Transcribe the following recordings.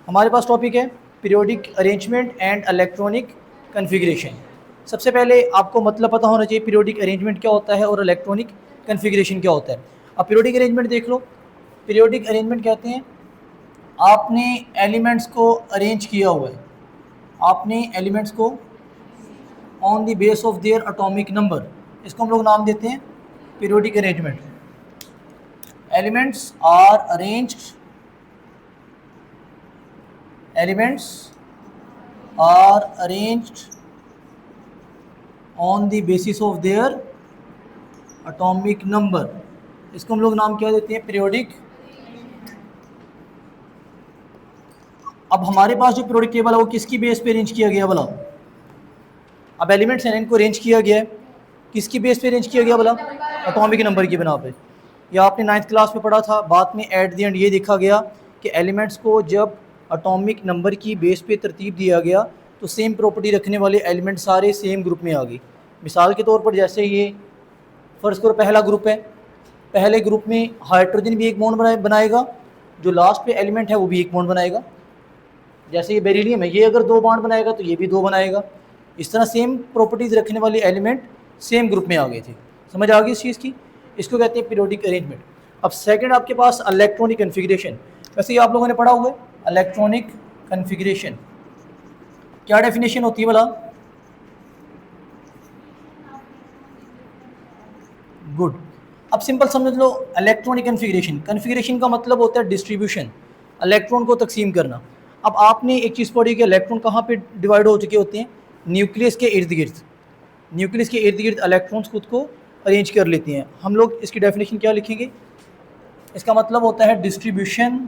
हमारे पास टॉपिक है periodic arrangement and electronic configuration. सबसे पहले आपको मतलब पता होना चाहिए पीरियोडिक अरेंजमेंट क्या होता है और इलेक्ट्रॉनिक कन्फिग्रेशन क्या होता है। अब पीरियोडिक अरेंजमेंट देख लो। पीरियोडिक अरेंजमेंट कहते हैं आपने एलिमेंट्स को अरेंज किया हुआ है, आपने एलिमेंट्स को on the base of their atomic number, इसको हम लोग नाम देते हैं periodic arrangement. Elements are arranged elements are arranged on the basis of their atomic number, इसको हम लोग नाम क्या देते हैं पीरियोडिक। अब हमारे पास जो पीरियोडिक टेबल है वो किसकी बेस पे अरेंज किया गया बोला। अब एलिमेंट्स हैं इनको अरेंज किया गया है, किसकी बेस पे अरेंज किया गया बोला, एटॉमिक नंबर की बिना पे। या आपने 9th क्लास में पढ़ा था, बाद में एट द एंड ये देखा गया कि एलिमेंट्स को जब एटॉमिक नंबर की बेस पे तरतीब दिया गया तो सेम प्रॉपर्टी रखने वाले एलिमेंट सारे सेम ग्रुप में आ गए। मिसाल के तौर पर जैसे ये फर्स्ट करो पहला ग्रुप है, पहले ग्रुप में हाइड्रोजन भी एक बॉन्ड बनाएगा, जो लास्ट पे एलिमेंट है वो भी एक बॉन्ड बनाएगा। जैसे ये बेरिलियम है, ये अगर 2 बॉन्ड बनाएगा तो ये भी 2 बनाएगा। इस तरह सेम प्रॉपर्टीज़ रखने वाले एलिमेंट सेम ग्रुप में आ गए थे। समझ आ गई इस चीज़ की, इसको कहते हैं पीरियोडिक अरेंजमेंट। अब सेकंड आपके पास इलेक्ट्रॉनिक कन्फिग्रेशन। वैसे ये आप लोगों ने पढ़ा हुआ है इलेक्ट्रॉनिक कन्फिग्रेशन, क्या डेफिनेशन होती है बोला। गुड। अब सिंपल समझ लो इलेक्ट्रॉनिक कन्फिग्रेशन, कन्फिग्रेशन का मतलब होता है डिस्ट्रीब्यूशन, इलेक्ट्रॉन को तकसीम करना। अब आपने एक चीज़ पढ़ी कि इलेक्ट्रॉन कहाँ पे डिवाइड हो चुके होते हैं, न्यूक्लियस के इर्द गिर्द। न्यूक्लियस के इर्द गिर्द इलेक्ट्रॉन्स खुद को अरेंज कर लेते हैं। हम लोग इसकी डेफिनेशन क्या लिखेंगे, इसका मतलब होता है distribution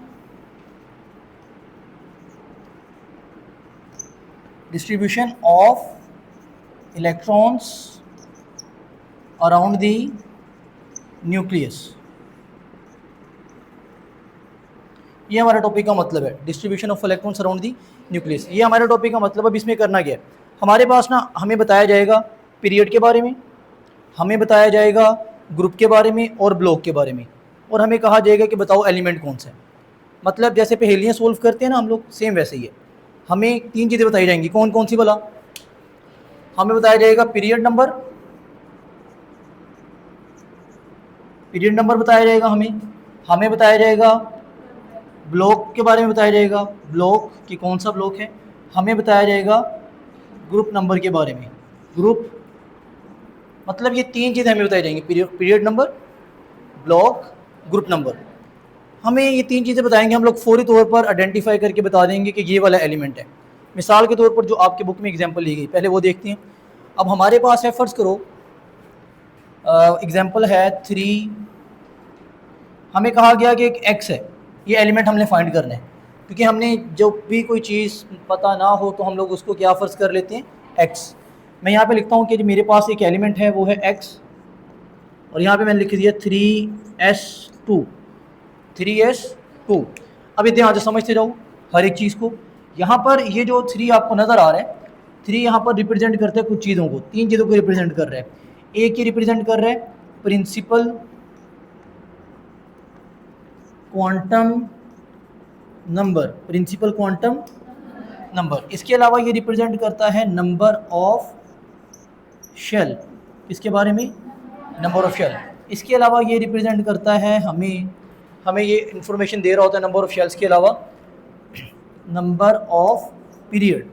of electrons around the nucleus. ये हमारे टॉपिक का मतलब है, distribution of electrons around the nucleus. ये हमारे टॉपिक का मतलब। अब इसमें करना क्या है, हमारे पास ना हमें बताया जाएगा पीरियड के बारे में, हमें बताया जाएगा ग्रुप के बारे में और ब्लॉक के बारे में, और हमें कहा जाएगा कि बताओ एलिमेंट कौन सा है। मतलब जैसे पहेलियाँ सोल्व करते हैं ना हम लोग, सेम वैसे ही है। हमें 3 चीज़ें बताई जाएंगी, कौन कौन सी बोला। हमें बताया जाएगा पीरियड नंबर, पीरियड नंबर बताया जाएगा हमें बताया जाएगा ब्लॉक के बारे में बताया जाएगा, ब्लॉक कि कौन सा ब्लॉक है। हमें बताया जाएगा ग्रुप नंबर के बारे में, ग्रुप। मतलब ये 3 चीज़ें हमें बताई जाएंगी, period number, block, group number. हमें ये 3 चीज़ें बताएंगे, हम लोग फौरी तौर पर आइडेंटिफाई करके बता देंगे कि ये वाला एलिमेंट है। मिसाल के तौर पर जो आपके बुक में एग्जांपल ली गई, पहले वो देखते हैं। अब हमारे पास है, फ़र्ज़ करो एग्जांपल है 3, हमें कहा गया कि एक x है, ये एलिमेंट हमने फाइंड करना है। क्योंकि हमने जब भी कोई चीज़ पता ना हो तो हम लोग उसको क्या फ़र्ज़ कर लेते हैं, x। मैं यहाँ पे लिखता हूँ कि मेरे पास एक एलिमेंट है वो है x, और यहाँ पे मैंने लिख दिया 3s2। अब ये ध्यान से समझते जाओ हर एक चीज़ को। यहाँ पर ये जो 3 आपको नज़र आ रहा है, 3 यहाँ पर रिप्रेजेंट करता है कुछ चीज़ों को, 3 चीज़ों को रिप्रेजेंट कर रहा है। एक ये रिप्रेजेंट कर रहा है principal quantum number, principal quantum number. इसके अलावा ये रिप्रेजेंट करता है नंबर ऑफ शेल, इसके बारे में नंबर ऑफ शेल। इसके अलावा ये रिप्रेजेंट करता है हमें ये इंफॉर्मेशन दे रहा होता है नंबर ऑफ शेल्स के अलावा नंबर ऑफ पीरियड,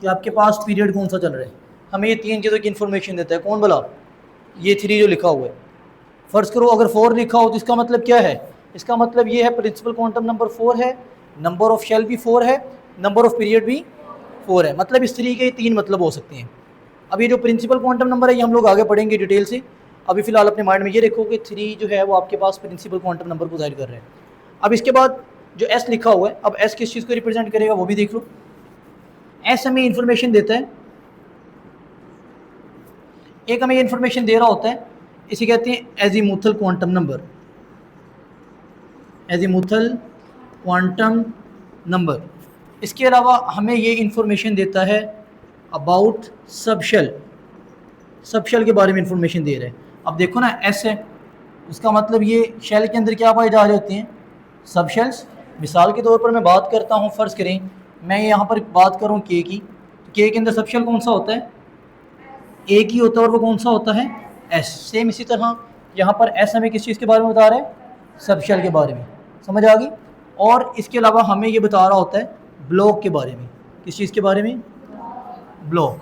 कि आपके पास पीरियड कौन सा चल रहा है। हमें ये 3 चीज़ों की इन्फॉर्मेशन देता है। कौन बोला, ये 3 जो लिखा हुआ है। फ़र्ज़ करो अगर 4 लिखा हो तो इसका मतलब क्या है, इसका मतलब ये है प्रिंसिपल क्वांटम नंबर 4 है, नंबर ऑफ शेल भी 4 है, नंबर ऑफ पीरियड भी 4 है। मतलब इस तरीके के 3 मतलब हो सकते हैं। अब ये जो प्रिंसिपल क्वांटम नंबर है ये हम लोग आगे पढ़ेंगे डिटेल से। अभी फ़िलहाल अपने माइंड में ये रखो कि 3 जो है वो आपके पास प्रिंसिपल क्वांटम नंबर को ज़ाहिर कर रहे हैं। अब इसके बाद जो S लिखा हुआ है, अब S किस चीज़ को रिप्रेजेंट करेगा वो भी देख लो। S हमें इंफॉर्मेशन देता है, एक हमें इंफॉर्मेशन दे रहा होता है, इसे कहते हैं azimuthal quantum number, azimuthal quantum number. इसके अलावा हमें ये इंफॉर्मेशन देता है अबाउट सबशेल, सबशेल के बारे में इंफॉर्मेशन दे रहा है। अब देखो ना S है, इसका मतलब ये शेल के अंदर क्या पाए जा रहे होते हैं, सबशेल्स। मिसाल के तौर पर मैं बात करता हूँ, फ़र्ज़ करें मैं यहाँ पर बात करूँ के की, तो के अंदर सब शेल कौन सा होता है? एक ही होता है, और वो कौन सा होता है? एस। सेम इसी तरह यहाँ पर एस हमें किस चीज़ के बारे में बता रहा है? सब शेल के बारे में। समझ आ गई? और इसके अलावा हमें ये बता रहा होता है ब्लॉक के बारे में। किस चीज़ के बारे में? ब्लॉक।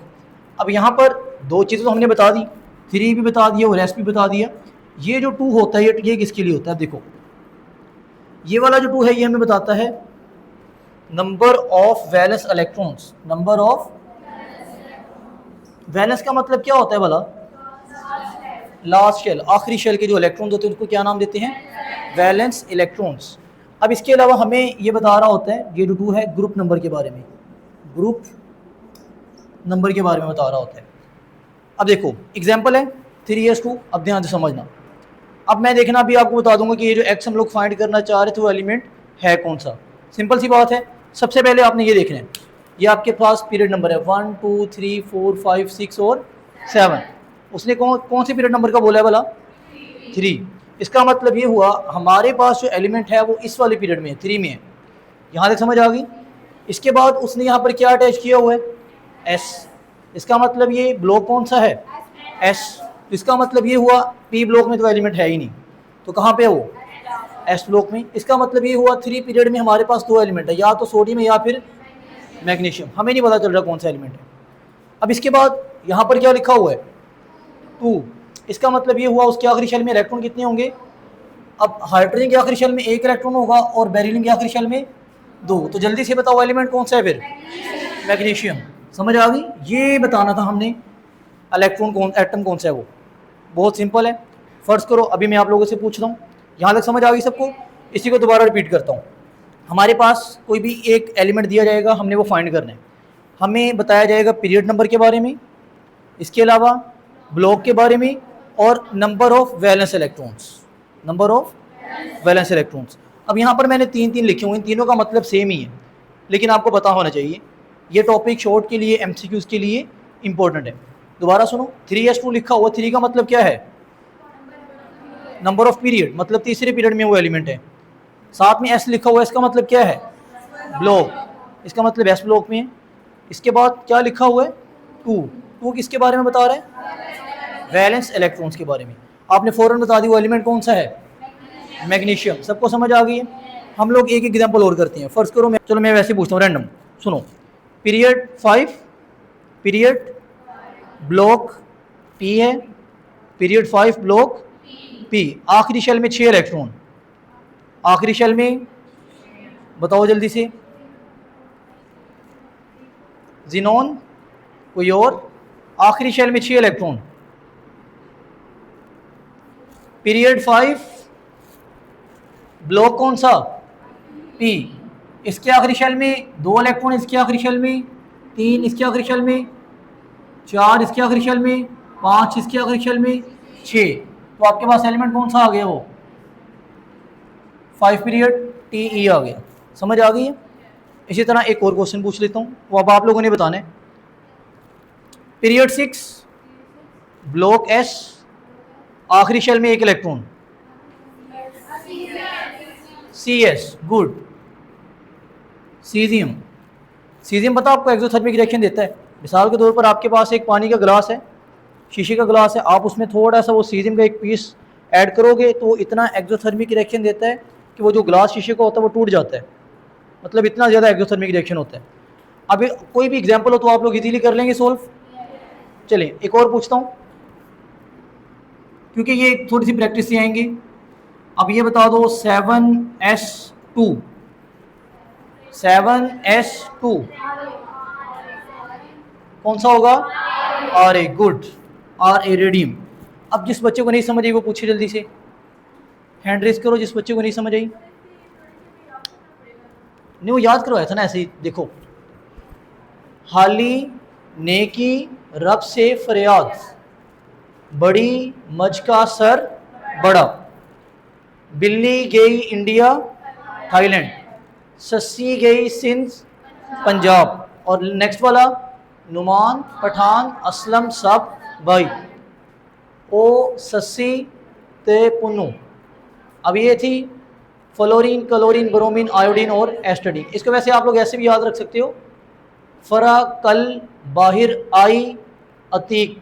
अब यहाँ पर दो चीज़ें तो हमने बता दी, 3 भी बता दिया और एस भी बता दिया। ये जो 2 होता है ये किसके लिए होता है? देखो ये वाला जो 2 है ये हमें बताता है number of valence electrons. Number of valence का मतलब क्या होता है भला? लास्ट शेल, आखिरी शेल के जो इलेक्ट्रॉन्स होते हैं उनको क्या नाम देते हैं? Valence electrons. अब इसके अलावा हमें ये बता रहा होता है, ये जो 2 है ग्रुप नंबर के बारे में, ग्रुप नंबर के बारे में बता रहा होता है। अब देखो एग्जांपल है 3s2, अब ध्यान से समझना। अब मैं देखना भी आपको बता दूंगा कि ये जो एक्स हम लोग फाइंड करना चाह रहे थे वो एलिमेंट है कौन सा। सिंपल सी बात है, सबसे पहले आपने ये देखना है, ये आपके पास पीरियड नंबर है 1 2 3 4 5 6 और 7। उसने कौन से पीरियड नंबर का बोला है भला? 3। इसका मतलब ये हुआ हमारे पास जो एलिमेंट है वो इस वाले पीरियड में है, 3 में है। यहाँ तक समझ आ गई? इसके बाद उसने यहाँ पर क्या अटैच किया हुआ है? एस। इसका मतलब ये ब्लॉक कौन सा है? एस। इसका मतलब ये हुआ पी ब्लॉक में तो एलिमेंट है ही नहीं, तो कहाँ पे है वो? एस ब्लॉक में। इसका मतलब ये हुआ 3 पीरियड में हमारे पास 2 एलिमेंट है, या तो सोडियम है या फिर मैग्नीशियम। हमें नहीं पता चल रहा कौन सा एलिमेंट है। अब इसके बाद यहाँ पर क्या लिखा हुआ है? 2। इसका मतलब ये हुआ उसके आखिरी शेल में इलेक्ट्रॉन कितने होंगे? अब हाइड्रोजन के आखिरी शेल में 1 इलेक्ट्रॉन होगा और बेरिलियम के आखिरी शेल में 2। तो जल्दी से बताओ एलिमेंट कौन सा है फिर? मैग्नीशियम। समझ आ गई? ये बताना था हमने इलेक्ट्रॉन कौन, एटम कौन सा है वो। बहुत सिंपल है। फ़र्ज़ करो अभी मैं आप लोगों से पूछ रहा हूँ, यहाँ तक समझ आ गई सबको? इसी को दोबारा रिपीट करता हूँ। हमारे पास कोई भी एक एलिमेंट दिया जाएगा, हमने वो फाइंड करना है। हमें बताया जाएगा पीरियड नंबर के बारे में, इसके अलावा ब्लॉक के बारे में, और number of valence electrons. Number of valence electrons. अब यहाँ पर मैंने 3 लिखे हुए हैं, तीनों का मतलब सेम ही है, लेकिन आपको पता होना चाहिए। ये टॉपिक शॉर्ट के लिए, MCQs के लिए इंपॉर्टेंट है। दोबारा सुनो, 3s2 लिखा हुआ, 3 का मतलब क्या है? नंबर ऑफ पीरियड, मतलब तीसरे पीरियड में वो एलिमेंट है। साथ में s लिखा हुआ है, इसका मतलब क्या है? ब्लॉक। इसका मतलब s ब्लॉक में है। इसके बाद क्या लिखा हुआ है? 2 किसके बारे में बता रहा है? वैलेंस इलेक्ट्रॉन्स के बारे में। आपने फ़ौरन बता दी वो एलिमेंट कौन सा है? मैग्नीशियम। सबको समझ आ गई है? हम लोग एक एग्जांपल और करते हैं। फ़र्ज़ करो चलो मैं वैसे पूछता हूँ रैंडम। सुनो, पीरियड 5, पीरियड ब्लॉक P है, पीरियड 5 ब्लॉक P, आखिरी शेल में 6 इलेक्ट्रॉन। आखिरी शेल में बताओ जल्दी से, जिनोन कोई और, आखिरी शेल में 6 इलेक्ट्रॉन। पीरियड 5 ब्लॉक कौन सा? P। इसके आखिरी शेल में 2 इलेक्ट्रॉन, इसके आखिरी शेल में 3, इसके आखिरी शेल में 4, इसके आखिरी शेल में 5, इसके आखिरी शेल में 6। तो आपके पास एलिमेंट कौन सा आ गया? वो 5 पीरियड TE आ गया। समझ आ गई है? इसी तरह एक और क्वेश्चन पूछ लेता हूँ, वो अब आप लोगों ने बताना है। पीरियड 6 ब्लॉक S, आखिरी शेल में 1 electron, CS। Good. Caesium. Caesium पता आपको एक्सोथर्मिक रिएक्शन देता है। मिसाल के तौर पर आपके पास एक पानी का गिलास है, शीशे का गिलास है, आप उसमें थोड़ा सा वो सीजियम का एक पीस ऐड करोगे तो इतना एक्सोथर्मिक रिएक्शन देता है कि वो जो ग्लास शीशे का होता है वो टूट जाता है। मतलब इतना ज़्यादा एक्सोथर्मिक रिएक्शन होता है। अभी कोई भी एग्जांपल हो तो आप लोग इजीली कर लेंगे सोल्व। चलिए एक और पूछता हूँ, क्योंकि ये थोड़ी सी प्रैक्टिस से आएंगे। अब ये बता दो 7s2, 7s2 कौन सा होगा? Ra। Good, Ra radium. अब जिस बच्चे को नहीं समझ आई वो पूछे जल्दी से, हैंड रेस करो जिस बच्चे को नहीं समझ आई। नहीं वो याद करवाया था ना ऐसे ही। देखो, हाली नेकी रब से फरियाद, बड़ी मज का सर बड़ा, बिल्ली गई इंडिया थाईलैंड, सस्सी गई सिंध पंजाब, और नेक्स्ट वाला नुमान पठान असलम सब भाई, ओ सस्सी ते पुन्नू। अब ये थी फ्लोरीन, क्लोरीन, ब्रोमीन, आयोडीन और एस्टडीन। इसको वैसे आप लोग ऐसे भी याद रख सकते हो, फरा कल बाहिर आई अतीक,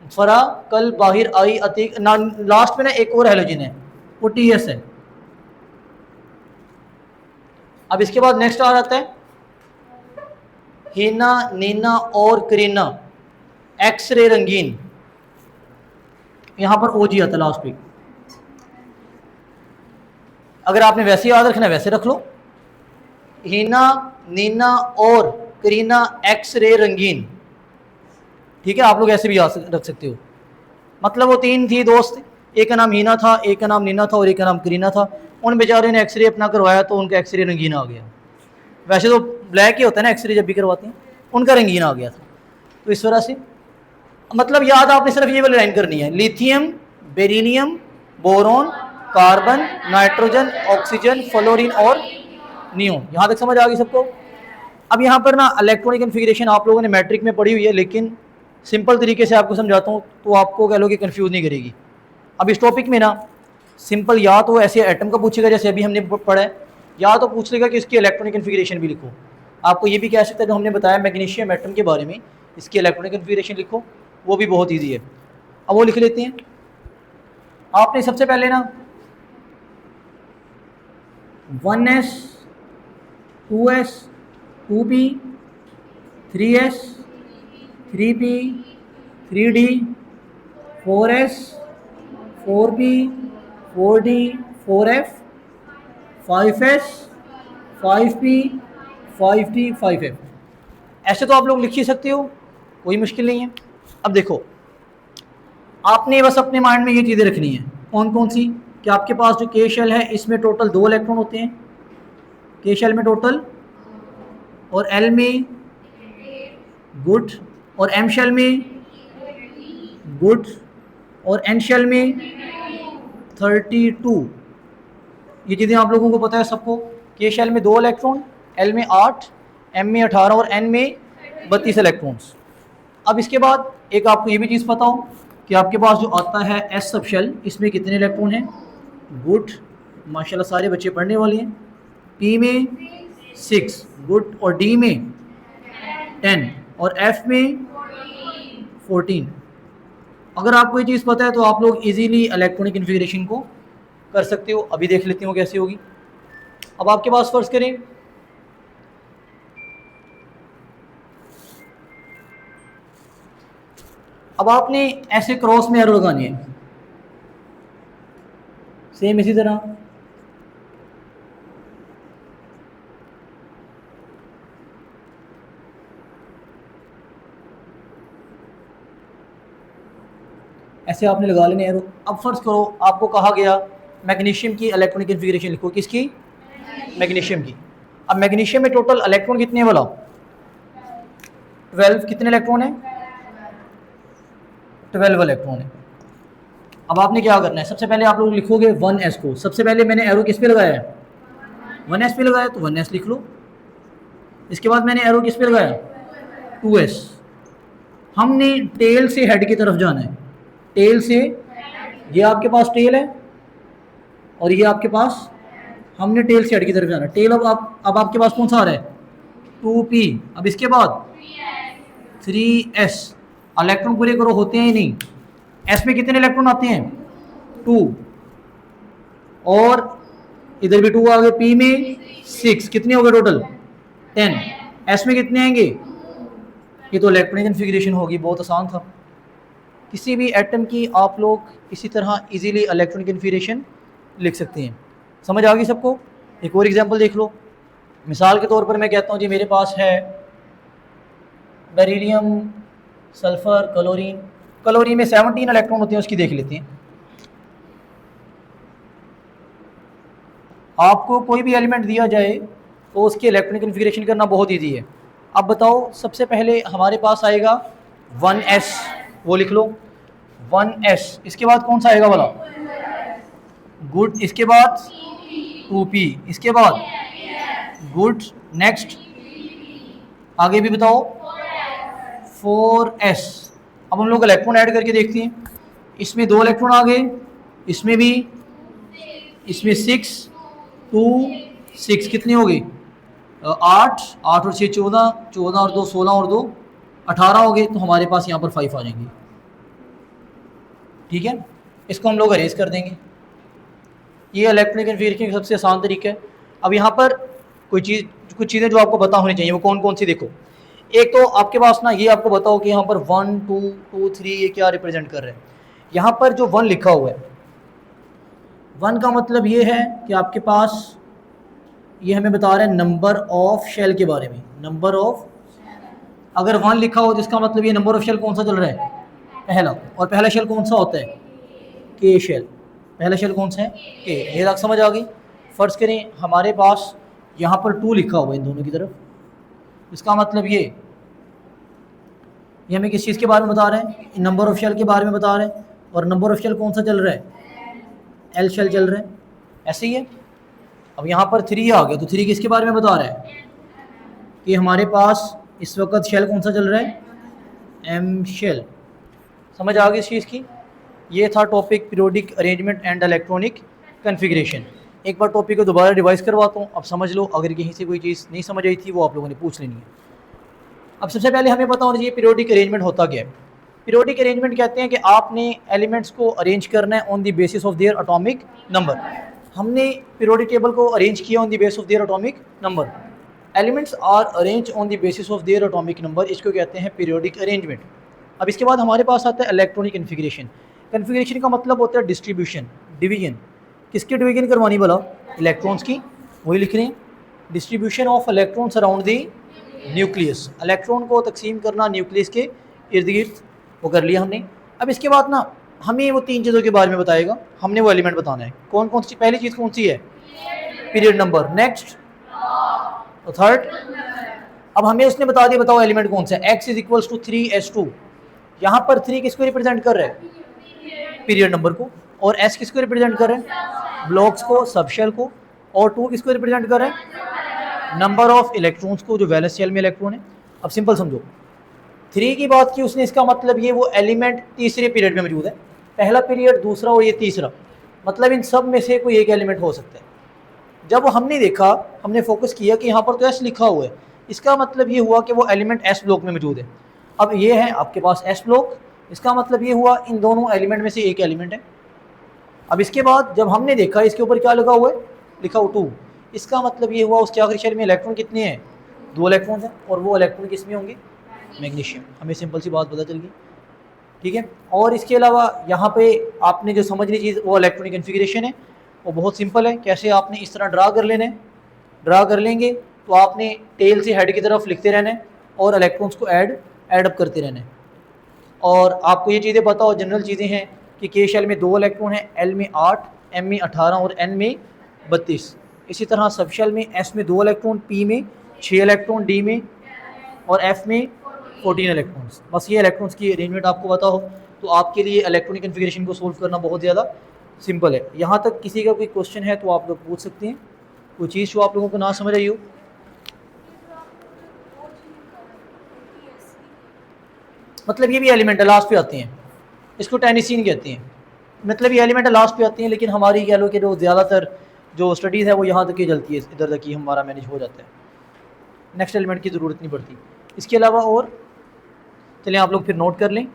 फरा कल बाहिर आई अतीक ना, लास्ट में ना एक और हेलोजन है वो टीएस है। अब इसके बाद नेक्स्ट आ जाता है हीना, नीना और करीना, एक्सरे रंगीन, यहां पर ओजी आता है लास्ट में। अगर आपने वैसे याद रखना है वैसे रख लो, हीना, नीना और करीना एक्सरे रंगीन, ठीक है। आप लोग ऐसे भी याद रख सकते हो। मतलब वो तीन थी दोस्त, एक का नाम हीना था, एक का नाम नीना था और एक का नाम करीना था। उन बेचारे ने एक्सरे अपना करवाया तो उनका एक्सरे रंगीन आ गया। वैसे तो ब्लैक ही होता है ना एक्सरे जब भी करवाते हैं, उनका रंगीन आ गया था। तो इस तरह से मतलब याद आपने सिर्फ ये वाली लाइन करनी है, lithium, beryllium, boron, carbon, nitrogen, oxygen, fluorine और नियोन। यहाँ तक समझ आ गई सबको। अब यहाँ पर ना इलेक्ट्रॉनिक कन्फिगरेशन आप लोगों ने मैट्रिक में पढ़ी हुई है, लेकिन सिंपल तरीके से आपको समझाता हूँ तो आपको कह लो कि कन्फ्यूज़ नहीं करेगी। अब इस टॉपिक में ना सिंपल या तो ऐसे एटम का पूछेगा जैसे अभी हमने पढ़ा है, या तो पूछ लेगा कि इसकी इलेक्ट्रॉनिक कन्फिगरेशन भी लिखो। आपको ये भी कह सकता है जो हमने बताया मैग्नीशियम एटम के बारे में, इसकी इलेक्ट्रॉनिक कन्फिगरेशन लिखो, वो भी बहुत ईजी है। अब वो लिख लेते हैं। आपने सबसे पहले ना 1s 2s 2p 3s 3p 3d 4s 4p 4d 4f 5s 5p 5d 5f, ऐसे तो आप लोग लिख ही सकते हो, कोई मुश्किल नहीं है। अब देखो आपने बस अपने माइंड में ये चीज़ें रखनी है। कौन कौन सी? कि आपके पास जो के शेल है इसमें टोटल 2 इलेक्ट्रॉन होते हैं, के शेल में टोटल, और एल में गुड, और एम शेल में गुड, और एन शेल में 32। ये चीज़ें आप लोगों को पता है सबको। के शेल में 2 इलेक्ट्रॉन, एल में 8, एम में 18 और एन में 32 इलेक्ट्रॉन्स। अब इसके बाद एक आपको ये भी चीज़ पता हो कि आपके पास जो आता है एस सब शेल, इसमें कितने इलेक्ट्रॉन हैं? गुड, माशाल्लाह सारे बच्चे पढ़ने वाले हैं। पी में 6 गुड, और डी में 10 और एफ में 14। अगर आपको ये चीज़ पता है तो आप लोग इजीली इलेक्ट्रॉनिक कन्फिगरेशन को कर सकते हो। अभी देख लेते हो कैसे होगी। अब आपके पास फर्ज करें अब आपने ऐसे क्रॉस में एरो लगानी है, सेम इसी तरह। ऐसे आपने लगा लेने एरो। अब फर्ज करो आपको कहा गया मैग्नीशियम की इलेक्ट्रॉनिक कन्फिगरेशन लिखो। किसकी? मैग्नीशियम की। अब मैग्नीशियम में टोटल इलेक्ट्रॉन कितने हैं बोला? 12। कितने इलेक्ट्रॉन है? 12 इलेक्ट्रॉन है। अब आपने क्या करना है, सबसे पहले आप लोग लिखोगे 1s को। सबसे पहले मैंने एरो किस पे लगाया है? 1s पे लगाया, तो 1s लिख लो। इसके बाद मैंने एरो किस पे लगाया? 2s। हमने टेल से हेड की तरफ जाना है। टेल से, ये आपके पास टेल है और ये आपके पास, हमने टेल से हेड की तरफ जाना। टेल अब आपके पास कौन सा आ रहा है? 2p। अब इसके बाद 3s। इलेक्ट्रॉन पूरे करो, होते हैं ही नहीं। s में कितने इलेक्ट्रॉन आते हैं? 2, और इधर भी 2 आ गए। p में 6, कितने हो गए टोटल? 10। s में कितने आएंगे? ये तो इलेक्ट्रॉनिक कन्फिगरेशन होगी, बहुत आसान था। किसी भी एटम की आप लोग इसी तरह इजीली इलेक्ट्रॉनिक कन्फिगरेशन लिख सकते हैं। समझ आ गई सबको? एक और एग्जांपल देख लो। मिसाल के तौर पर मैं कहता हूँ जी मेरे पास है बेरिलियम, सल्फर, क्लोरीन। क्लोरीन में 17 इलेक्ट्रॉन होते हैं, उसकी देख लेते हैं। आपको कोई भी एलिमेंट दिया जाए तो उसकी इलेक्ट्रॉनिक कन्फिगरेशन करना बहुत ईजी है। अब बताओ, सबसे पहले हमारे पास आएगा 1s, वो लिख लो 1s। इसके बाद कौन सा आएगा वाला? गुड। इसके बाद 2p। इसके बाद गुड। नेक्स्ट आगे भी बताओ 4s। अब हम लोग इलेक्ट्रॉन ऐड करके देखते हैं। इसमें 2 इलेक्ट्रॉन आ गए, इसमें भी इसमें 6 2 6 कितनी हो गई? 8 8 और 6 14, 14 और 2 16 और 2 18 हो गए। तो हमारे पास यहाँ पर 5 आ जाएंगे। ठीक है, इसको हम लोग अरेज कर देंगे। ये इलेक्ट्रॉनिक कन्फिगरेशन का सबसे आसान तरीका है। अब यहाँ पर कुछ चीज़ें जो आपको पता होनी चाहिए, वो कौन कौन सी देखो। एक तो आपके पास ना ये आपको बताओ कि यहाँ पर 1 2 2 3 ये क्या रिप्रेजेंट कर रहे हैं। यहाँ पर जो 1 लिखा हुआ है, 1 का मतलब ये है कि आपके पास ये हमें बता रहा है नंबर ऑफ शेल के बारे में। नंबर ऑफ, अगर 1 लिखा हो जिसका मतलब ये नंबर ऑफ शेल कौन सा चल रहा है? पहला। और पहला शेल कौन सा होता है? के शेल। पहला शेल कौन सा है? के। ये तक समझ आ गई। फ़र्ज़ करें हमारे पास यहाँ पर 2 लिखा हुआ है इन दोनों की तरफ, इसका मतलब ये हमें किस चीज़ के बारे में बता रहे हैं? नंबर ऑफ शेल के बारे में बता रहे हैं। और नंबर ऑफ शेल कौन सा चल रहा है? एल शेल चल रहा है। ऐसे ही है। अब यहाँ पर 3 आ गया, तो 3 किसके बारे में बता रहा है? कि हमारे पास इस वक्त शेल कौन सा चल रहा है? M shell. समझ आ गई इस चीज़ की। ये था topic periodic arrangement and electronic configuration. एक बार टॉपिक को दोबारा रिवाइज करवाता हूँ, अब समझ लो। अगर कहीं से कोई चीज़ नहीं समझ आई थी वो आप लोगों ने पूछ लेनी है। अब सबसे पहले हमें पता होना चाहिए पीरियोडिक अरेंजमेंट होता क्या है। पीरियोडिक अरेंजमेंट कहते हैं कि आपने एलिमेंट्स को अरेंज करना है on the basis of their atomic number. हमने पीरियोडिक टेबल को अरेंज किया on the basis of their atomic number. Elements are arrange on the basis of their atomic number, इसको कहते हैं पीरियोडिक अरेंजमेंट। अब इसके बाद हमारे पास आता है इलेक्ट्रॉनिक कन्फिग्रेशन। कन्फिग्रेशन का मतलब होता है डिस्ट्रीब्यूशन, डिवीजन। किसकी डिवीजन करवानी भला? इलेक्ट्रॉन्स की। वही लिख रहे हैं, distribution of electrons around the nucleus. Electron को तकसीम करना न्यूक्लियस के इर्द गिर्द, वो कर लिया हमने। अब इसके बाद ना हमें वो 3 चीज़ों के बारे में बताएगा, हमने वो एलिमेंट बताना है। कौन कौन सी? पहली चीज़ कौन सी है? Period number. नेक्स्ट तो थर्ड। अब हमें उसने बता दिया, बताओ एलिमेंट कौन सा है? x is equals to 3s2। यहाँ पर 3 किसको रिप्रेजेंट कर रहा है? पीरियड नंबर को। और s किसको रिप्रेजेंट कर रहे हैं? ब्लॉक्स को, सबशेल को। और 2 किसको रिप्रेजेंट कर रहे हैं? नंबर ऑफ इलेक्ट्रॉन्स को, जो वैलेंस शेल में इलेक्ट्रॉन है। अब सिंपल समझो, 3 की बात की उसने, इसका मतलब ये वो एलिमेंट तीसरे पीरियड में मौजूद है। पहला पीरियड, दूसरा और ये तीसरा, मतलब इन सब में से कोई एक एलिमेंट हो सकता है। जब हमने देखा, हमने फोकस किया कि यहाँ पर तो एस लिखा हुआ है, इसका मतलब ये हुआ कि वो एलिमेंट एस ब्लॉक में मौजूद है। अब ये है आपके पास एस ब्लॉक, इसका मतलब ये हुआ इन दोनों एलिमेंट में से एक एलिमेंट है। अब इसके बाद जब हमने देखा इसके ऊपर क्या लगा हुआ है? लिखा हुआ 2, इसका मतलब ये हुआ उसके आखिरी शेल में इलेक्ट्रॉन कितने हैं? 2 इलेक्ट्रॉन हैं। और वो इलेक्ट्रॉन किस में होंगे? मैग्नीशियम। हमें सिंपल सी बात पता चल गई। ठीक है। और इसके अलावा यहाँ पे आपने जो समझनी चीज़ वो इलेक्ट्रॉनिक कन्फिग्रेशन है, वो बहुत सिंपल है। कैसे? आपने इस तरह ड्रा कर लेना है। ड्रा कर लेंगे तो आपने टेल से हेड की तरफ लिखते रहना है और इलेक्ट्रॉन्स को ऐड अप करते रहना है। और आपको ये चीज़ें पता हो, जनरल चीज़ें हैं कि के शेल में 2 इलेक्ट्रॉन है, एल में 8, एम में 18 और एन में 32। इसी तरह सब शेल में एस में 2 इलेक्ट्रॉन, पी में 6 इलेक्ट्रॉन, डी में और एफ में 14 इलेक्ट्रॉन्स। बस ये इलेक्ट्रॉन्स की अरेंजमेंट आपको पता हो तो आपके लिए इलेक्ट्रॉनिक कन्फिग्रेशन को सोल्व करना बहुत ज़्यादा सिंपल है। यहाँ तक किसी का कोई क्वेश्चन है तो आप लोग पूछ सकते हैं, कोई चीज़ जो आप लोगों को ना समझ आई हो। मतलब ये भी एलिमेंट लास्ट पे आते हैं, इसको टेनिसीन कहते हैं। मतलब ये एलिमेंट लास्ट पे आते हैं, लेकिन हमारी कह लो कि जो ज़्यादातर जो स्टडीज़ है वो यहाँ तक ही चलती है, इधर तक ही हमारा मैनेज हो जाता है, नेक्स्ट एलिमेंट की ज़रूरत नहीं पड़ती। इसके अलावा और चलें आप लोग फिर नोट कर लें।